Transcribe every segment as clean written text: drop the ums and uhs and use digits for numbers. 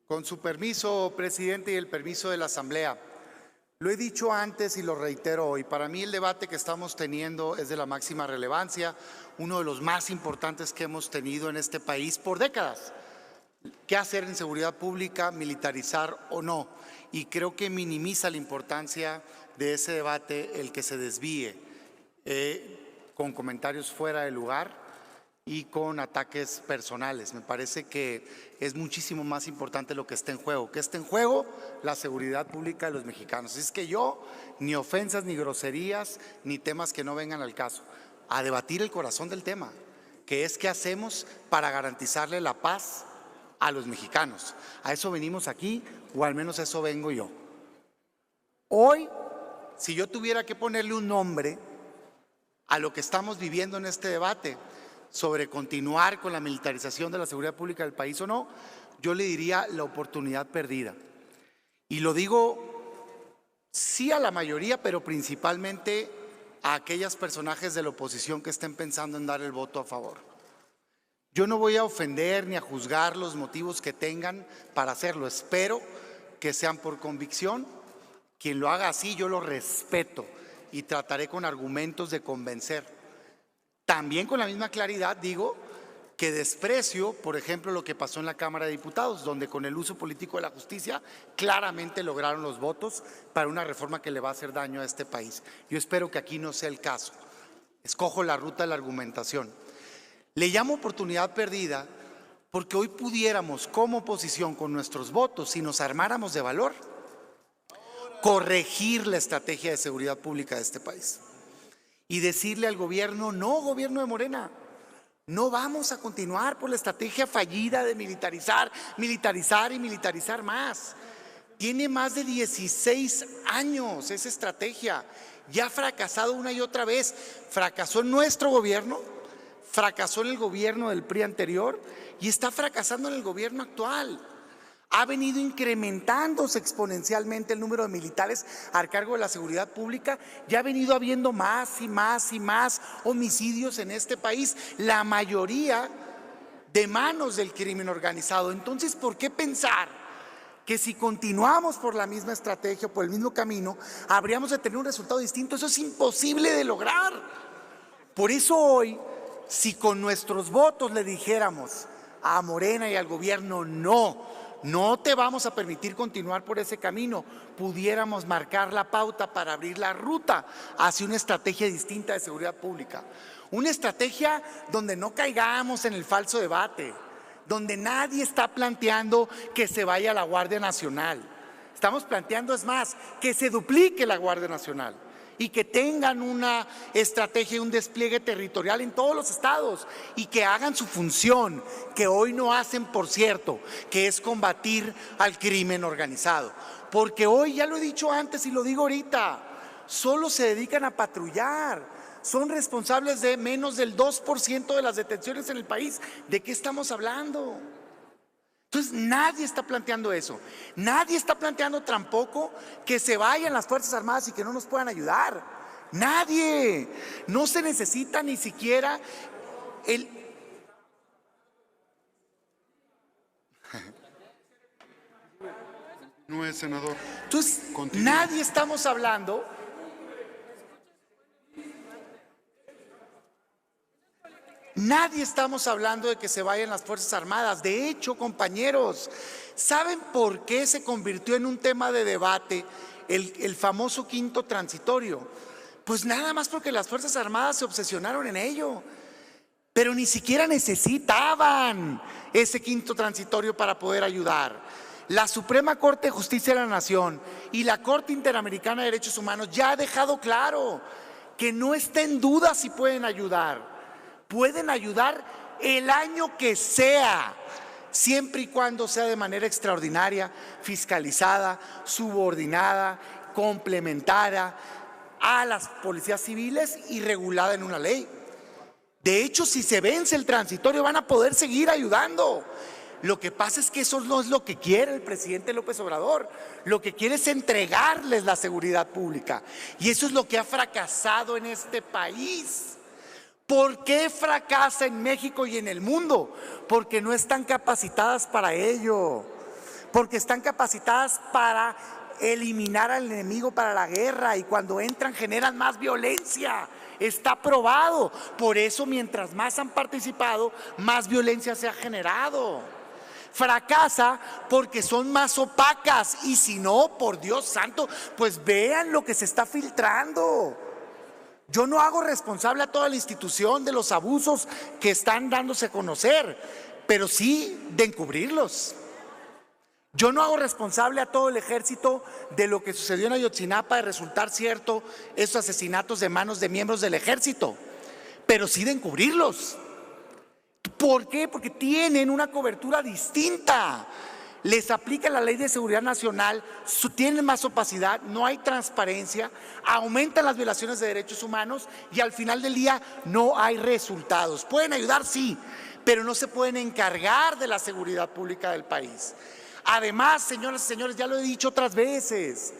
Con su permiso, presidente, y el permiso de la Asamblea. Lo he dicho antes y lo reitero hoy. Para mí el debate que estamos teniendo es de la máxima relevancia, uno de los más importantes que hemos tenido en este país por décadas. ¿Qué hacer en seguridad pública, militarizar o no? Y creo que minimiza la importancia de ese debate el que se desvíe con comentarios fuera de lugar y con ataques personales. Me parece que es muchísimo más importante lo que está en juego. ¿Qué está en juego? La seguridad pública de los mexicanos. Así es que yo, ni ofensas, ni groserías, ni temas que no vengan al caso. A debatir el corazón del tema, que es qué hacemos para garantizarle la paz a los mexicanos. A eso venimos aquí, o al menos a eso vengo yo. Hoy, si yo tuviera que ponerle un nombre a lo que estamos viviendo en este debate sobre continuar con la militarización de la seguridad pública del país o no, yo le diría la oportunidad perdida. Y lo digo sí a la mayoría, pero principalmente a aquellos personajes de la oposición que estén pensando en dar el voto a favor. Yo no voy a ofender ni a juzgar los motivos que tengan para hacerlo. Espero que sean por convicción. Quien lo haga así, yo lo respeto y trataré con argumentos de convencer. También con la misma claridad digo que desprecio, por ejemplo, lo que pasó en la Cámara de Diputados, donde con el uso político de la justicia claramente lograron los votos para una reforma que le va a hacer daño a este país. Yo espero que aquí no sea el caso. Escojo la ruta de la argumentación. Le llamo oportunidad perdida porque hoy pudiéramos, como oposición, con nuestros votos, si nos armáramos de valor, corregir la estrategia de seguridad pública de este país y decirle al gobierno: no, gobierno de Morena, no vamos a continuar por la estrategia fallida de militarizar y militarizar más. Tiene más de 16 años esa estrategia, ya ha fracasado una y otra vez. Fracasó en nuestro gobierno, fracasó en el gobierno del PRI anterior y está fracasando en el gobierno actual. Ha venido incrementándose exponencialmente el número de militares a cargo de la seguridad pública. Ya ha venido habiendo más y más y más homicidios en este país, la mayoría de manos del crimen organizado. Entonces, ¿por qué pensar que si continuamos por la misma estrategia, por el mismo camino, habríamos de tener un resultado distinto? Eso es imposible de lograr. Por eso hoy, si con nuestros votos le dijéramos a Morena y al gobierno: no te vamos a permitir continuar por ese camino, pudiéramos marcar la pauta para abrir la ruta hacia una estrategia distinta de seguridad pública. Una estrategia donde no caigamos en el falso debate, donde nadie está planteando que se vaya la Guardia Nacional. Estamos planteando, es más, que se duplique la Guardia Nacional y que tengan una estrategia y un despliegue territorial en todos los estados y que hagan su función, que hoy no hacen, por cierto, que es combatir al crimen organizado. Porque hoy, ya lo he dicho antes y lo digo ahorita, solo se dedican a patrullar, son responsables de menos del 2% de las detenciones en el país. ¿De qué estamos hablando? Entonces nadie está planteando eso. Nadie está planteando tampoco que se vayan las Fuerzas Armadas y que no nos puedan ayudar. Nadie. No se necesita ni siquiera el... No es, senador. Entonces, Continúe. nadie estamos hablando... Nadie estamos hablando de que se vayan las Fuerzas Armadas. De hecho, compañeros, ¿saben por qué se convirtió en un tema de debate el famoso quinto transitorio? Pues nada más porque las Fuerzas Armadas se obsesionaron en ello. Pero ni siquiera necesitaban ese quinto transitorio para poder ayudar. La Suprema Corte de Justicia de la Nación y la Corte Interamericana de Derechos Humanos ya ha dejado claro que no está en duda si pueden ayudar. Pueden ayudar el año que sea, siempre y cuando sea de manera extraordinaria, fiscalizada, subordinada, complementada a las policías civiles y regulada en una ley. De hecho, si se vence el transitorio, van a poder seguir ayudando. Lo que pasa es que eso no es lo que quiere el presidente López Obrador. Lo que quiere es entregarles la seguridad pública. Y eso es lo que ha fracasado en este país. ¿Por qué fracasa en México y en el mundo? Porque no están capacitadas para ello. porque están capacitadas para eliminar al enemigo para la guerra, y cuando entran generan más violencia. Está probado. Por eso, mientras más han participado, más violencia se ha generado. Fracasa porque son más opacas, y si no, por Dios santo, pues vean lo que se está filtrando. Yo no hago responsable a toda la institución de los abusos que están dándose a conocer, pero sí de encubrirlos. Yo no hago responsable a todo el ejército de lo que sucedió en Ayotzinapa, de resultar cierto esos asesinatos de manos de miembros del ejército, pero sí de encubrirlos. ¿Por qué? Porque tienen una cobertura distinta. Les aplica la Ley de Seguridad Nacional, tienen más opacidad, no hay transparencia, aumentan las violaciones de derechos humanos y al final del día no hay resultados. Pueden ayudar, sí, pero no se pueden encargar de la seguridad pública del país. Además, señoras y señores, ya lo he dicho otras veces,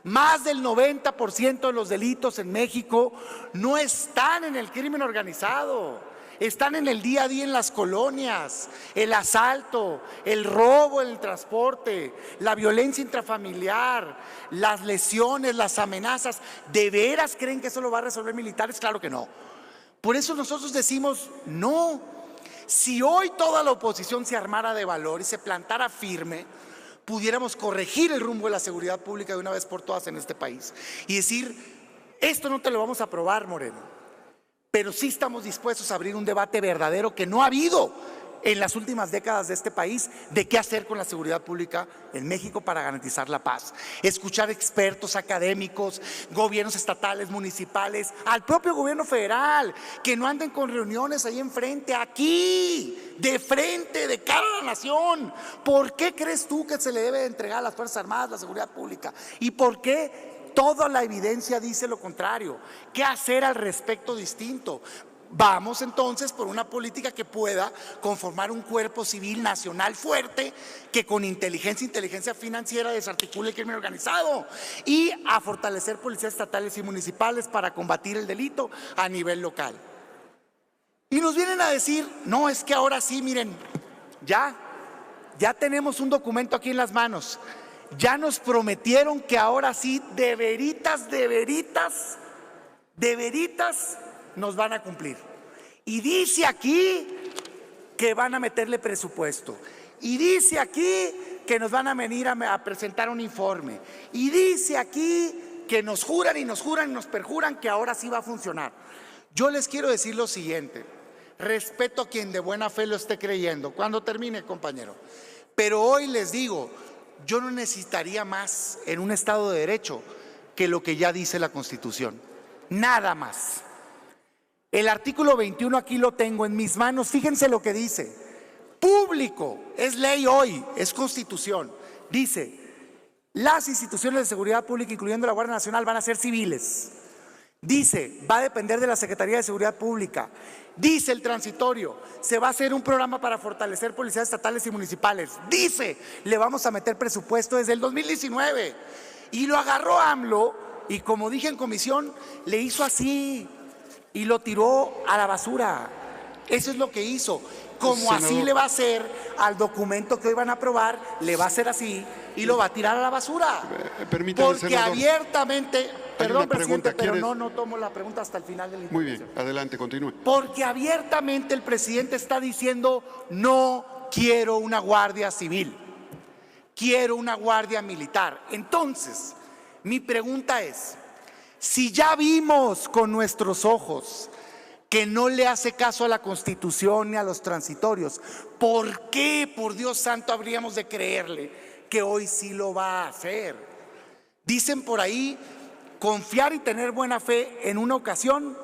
más del 90% de los delitos en México no están en el crimen organizado, están en el día a día en las colonias: el asalto, el robo en el transporte, la violencia intrafamiliar, las lesiones, las amenazas. ¿De veras creen que eso lo va a resolver militares? Claro que no. Por eso nosotros decimos no. Si hoy toda la oposición se armara de valor y se plantara firme, pudiéramos corregir el rumbo de la seguridad pública de una vez por todas en este país y decir: esto no te lo vamos a aprobar, Moreno, pero sí estamos dispuestos a abrir un debate verdadero que no ha habido en las últimas décadas de este país, de qué hacer con la seguridad pública en México para garantizar la paz. Escuchar expertos, académicos, gobiernos estatales, municipales, al propio gobierno federal, que no anden con reuniones ahí enfrente, aquí, de frente, de cara a la nación. ¿Por qué crees tú que se le debe entregar a las Fuerzas Armadas la seguridad pública? ¿Y por qué toda la evidencia dice lo contrario? ¿Qué hacer al respecto distinto? Vamos entonces por una política que pueda conformar un cuerpo civil nacional fuerte, que con inteligencia financiera desarticule el crimen organizado, y a fortalecer policías estatales y municipales para combatir el delito a nivel local. Y nos vienen a decir: no, es que ahora sí, miren, ya tenemos un documento aquí en las manos, ya nos prometieron que ahora sí, de veritas nos van a cumplir. Y dice aquí que van a meterle presupuesto. Y dice aquí que nos van a venir a presentar un informe. Y dice aquí que nos juran y nos perjuran que ahora sí va a funcionar. Yo les quiero decir lo siguiente: respeto a quien de buena fe lo esté creyendo. Cuando termine, compañero. Pero hoy les digo, yo no necesitaría más en un Estado de Derecho que lo que ya dice la Constitución. Nada más. El artículo 21 aquí lo tengo en mis manos. Fíjense lo que dice: público, es ley hoy, es Constitución. Dice: las instituciones de seguridad pública, incluyendo la Guardia Nacional, van a ser civiles. Dice: va a depender de la Secretaría de Seguridad Pública. Dice el transitorio: se va a hacer un programa para fortalecer policías estatales y municipales. Dice: le vamos a meter presupuesto desde el 2019. Y lo agarró AMLO y, como dije en comisión, le hizo así y lo tiró a la basura. Eso es lo que hizo. Como senador, así le va a hacer al documento que hoy van a aprobar, le va a hacer así y lo va a tirar a la basura. Permítame, porque senador, abiertamente, perdón, presidente, pero ¿quieres? no tomo la pregunta hasta el final de la Muy intervención. bien, adelante, continúe. Porque abiertamente el presidente está diciendo: no quiero una guardia civil, quiero una guardia militar. Entonces, mi pregunta es: si ya vimos con nuestros ojos que no le hace caso a la Constitución ni a los transitorios, ¿por qué, por Dios santo, habríamos de creerle que hoy sí lo va a hacer? Dicen por ahí: confiar y tener buena fe en una ocasión,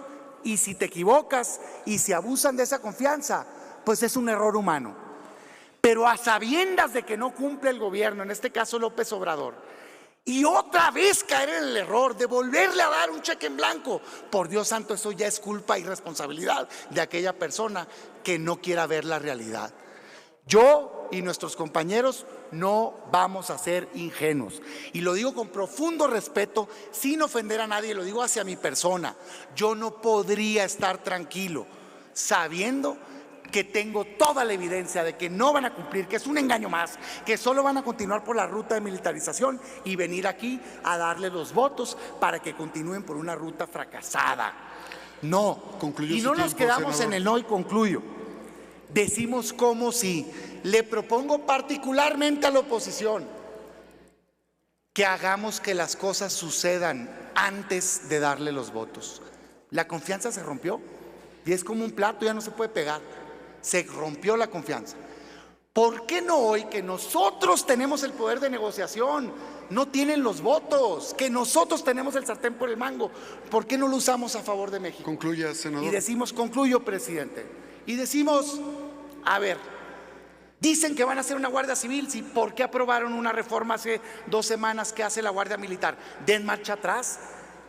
y si te equivocas y si abusan de esa confianza, pues es un error humano. Pero a sabiendas de que no cumple el gobierno, en este caso López Obrador, y otra vez caer en el error de volverle a dar un cheque en blanco, por Dios santo, eso ya es culpa y responsabilidad de aquella persona que no quiera ver la realidad. Yo y nuestros compañeros no vamos a ser ingenuos, y lo digo con profundo respeto, sin ofender a nadie, lo digo hacia mi persona. Yo no podría estar tranquilo sabiendo que tengo toda la evidencia de que no van a cumplir, que es un engaño más, que solo van a continuar por la ruta de militarización y venir aquí a darle los votos para que continúen por una ruta fracasada. No, Concluyó y su no nos tiempo, quedamos senador. en el no y concluyo. Decimos como si le propongo particularmente a la oposición que hagamos que las cosas sucedan antes de darle los votos. La confianza se rompió y es como un plato, ya no se puede pegar. Se rompió la confianza. ¿Por qué no hoy, que nosotros tenemos el poder de negociación, no tienen los votos, que nosotros tenemos el sartén por el mango, por qué no lo usamos a favor de México? Concluya, senador. Y decimos, concluyo, presidente, y decimos, a ver, dicen que van a hacer una Guardia Civil, ¿sí? ¿Por qué aprobaron una reforma hace 2 semanas que hace la Guardia Militar? Den marcha atrás.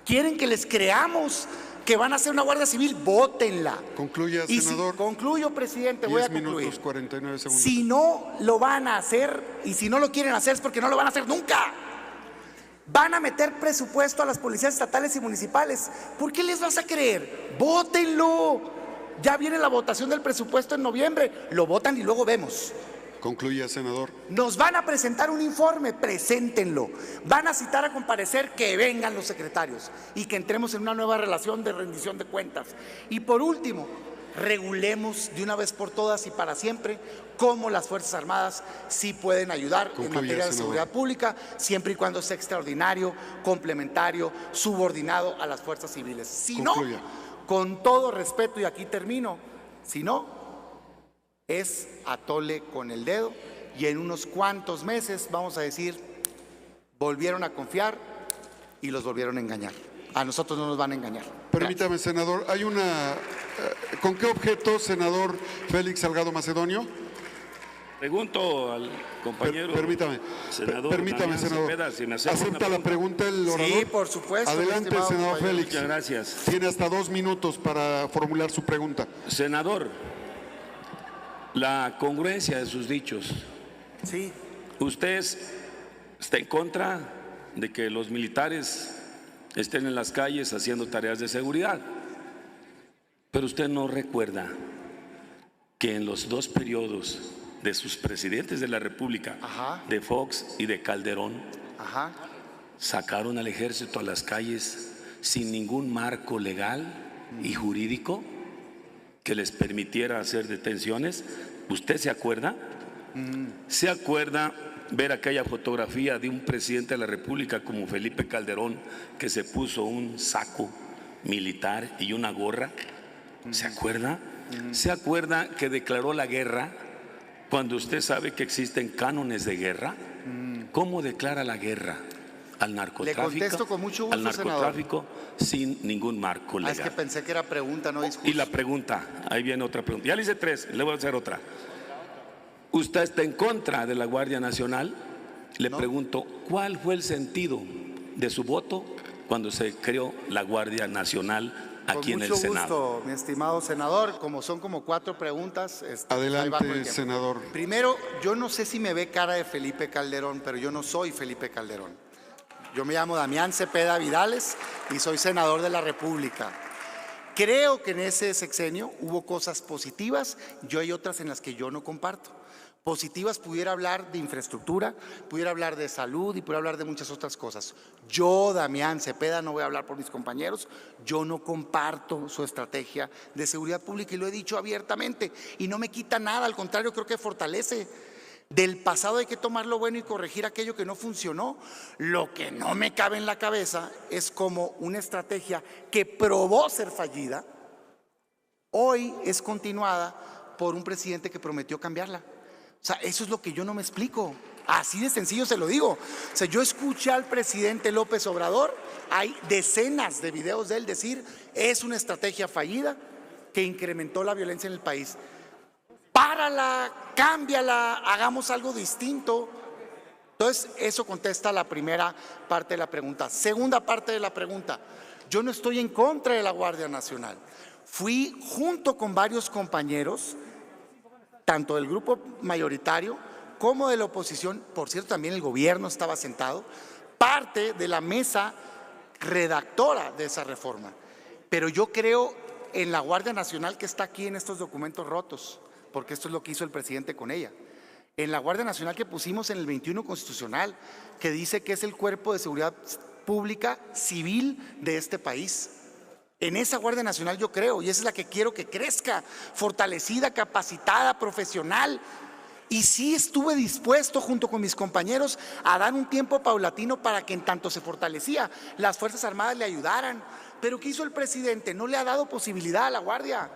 ¿Quieren que les creamos que van a hacer una Guardia Civil? Vótenla. Concluya, Y senador. concluyo, presidente, voy a 10 concluir. minutos, 49 segundos. Si no lo van a hacer y si no lo quieren hacer es porque no lo van a hacer nunca. Van a meter presupuesto a las policías estatales y municipales. ¿Por qué les vas a creer? Vótenlo. Ya viene la votación del presupuesto en noviembre. Lo votan y luego vemos. Concluya, senador. Nos van a presentar un informe, preséntenlo. Van a citar a comparecer, que vengan los secretarios y que entremos en una nueva relación de rendición de cuentas. Y por último, regulemos de una vez por todas y para siempre cómo las Fuerzas Armadas sí pueden ayudar en Concluya, materia de senador. seguridad pública, siempre y cuando sea extraordinario, complementario, subordinado a las fuerzas civiles. Si Concluya. no, con todo respeto, y aquí termino, si no, es atole con el dedo y en unos cuantos meses vamos a decir, volvieron a confiar y los volvieron a engañar. A nosotros no nos van a engañar. Permítame, senador, hay una... ¿Con qué objeto, senador Félix Salgado Macedonio? Pregunto al compañero Permítame, senador permítame, Damián senador. Cepeda, si me acepta una ¿Acepta la pregunta el orador? Sí, por supuesto. mi Adelante, estimado senador compañero. Félix. Muchas gracias. Tiene hasta 2 minutos para formular su pregunta. Senador, la congruencia de sus dichos. Sí, ¿Usted está en contra de que los militares estén en las calles haciendo tareas de seguridad? Pero usted no recuerda que en los 2 periodos de sus presidentes de la República, Ajá. de Fox y de Calderón, ajá. sacaron al ejército a las calles sin ningún marco legal y jurídico que les permitiera hacer detenciones. ¿Usted se acuerda? ¿Se acuerda ver aquella fotografía de un presidente de la República como Felipe Calderón que se puso un saco militar y una gorra? ¿Se acuerda? ¿Se acuerda que declaró la guerra cuando usted sabe que existen cánones de guerra? ¿Cómo declara la guerra al narcotráfico? Le contesto con mucho gusto, al narcotráfico sin ningún marco Ah, legal. es que pensé que era pregunta, no discurso. Y la pregunta, ahí viene otra pregunta. Ya le hice 3, le voy a hacer otra. ¿Usted está en contra de la Guardia Nacional? Le No. pregunto, ¿cuál fue el sentido de su voto cuando se creó la Guardia Nacional aquí en Con el mucho Senado? gusto, mi estimado senador. Como son como 4 preguntas, ahí va con el Adelante, tiempo. senador. Primero, yo no sé si me ve cara de Felipe Calderón, pero yo no soy Felipe Calderón. Yo me llamo Damián Cepeda Vidales y soy senador de la República. Creo que en ese sexenio hubo cosas positivas, yo hay otras en las que yo no comparto. Positivas, pudiera hablar de infraestructura, pudiera hablar de salud y pudiera hablar de muchas otras cosas. Yo, Damián Cepeda, no voy a hablar por mis compañeros, yo no comparto su estrategia de seguridad pública y lo he dicho abiertamente y no me quita nada, al contrario, creo que fortalece. Del pasado hay que tomar lo bueno y corregir aquello que no funcionó. Lo que no me cabe en la cabeza es como una estrategia que probó ser fallida, hoy es continuada por un presidente que prometió cambiarla. O sea, eso es lo que yo no me explico. Así de sencillo se lo digo. O sea, yo escuché al presidente López Obrador, hay decenas de videos de él decir, es una estrategia fallida que incrementó la violencia en el país. Párala, cámbiala, hagamos algo distinto. Entonces, eso contesta la primera parte de la pregunta. Segunda parte de la pregunta, yo no estoy en contra de la Guardia Nacional. Fui junto con varios compañeros, tanto del grupo mayoritario como de la oposición, por cierto, también el gobierno estaba sentado, parte de la mesa redactora de esa reforma. Pero yo creo en la Guardia Nacional que está aquí en estos documentos rotos. porque esto es lo que hizo el presidente con ella. En la Guardia Nacional que pusimos en el 21 constitucional, que dice que es el cuerpo de seguridad pública civil de este país. En esa Guardia Nacional yo creo, y esa es la que quiero que crezca, fortalecida, capacitada, profesional. Y sí estuve dispuesto junto con mis compañeros a dar un tiempo paulatino para que en tanto se fortalecía, las Fuerzas Armadas le ayudaran. Pero ¿qué hizo el presidente? No le ha dado posibilidad a la Guardia.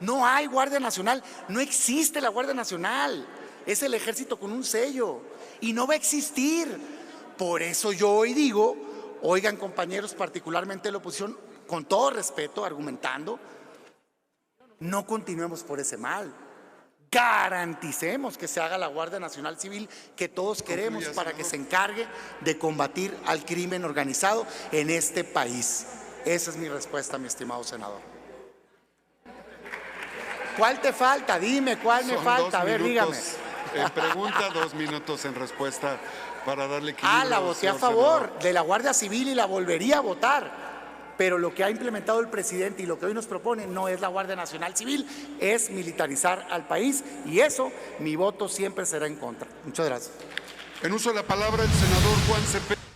No hay Guardia Nacional, no existe la Guardia Nacional. Es el ejército con un sello y no va a existir. Por eso yo hoy digo, oigan compañeros, particularmente de la oposición, con todo respeto, argumentando, no continuemos por ese mal. Garanticemos que se haga la Guardia Nacional Civil que todos queremos para que se encargue de combatir al crimen organizado en este país. Esa es mi respuesta, mi estimado senador. ¿Cuál te falta? Dime, ¿cuál me falta? A ver, dígame. En pregunta, 2 minutos en respuesta para darle equilibrio. La voté a favor de la Guardia Civil y la volvería a votar. Pero lo que ha implementado el presidente y lo que hoy nos propone no es la Guardia Nacional Civil, es militarizar al país, y eso mi voto siempre será en contra. Muchas gracias. En uso de la palabra el senador Juan Cepeda.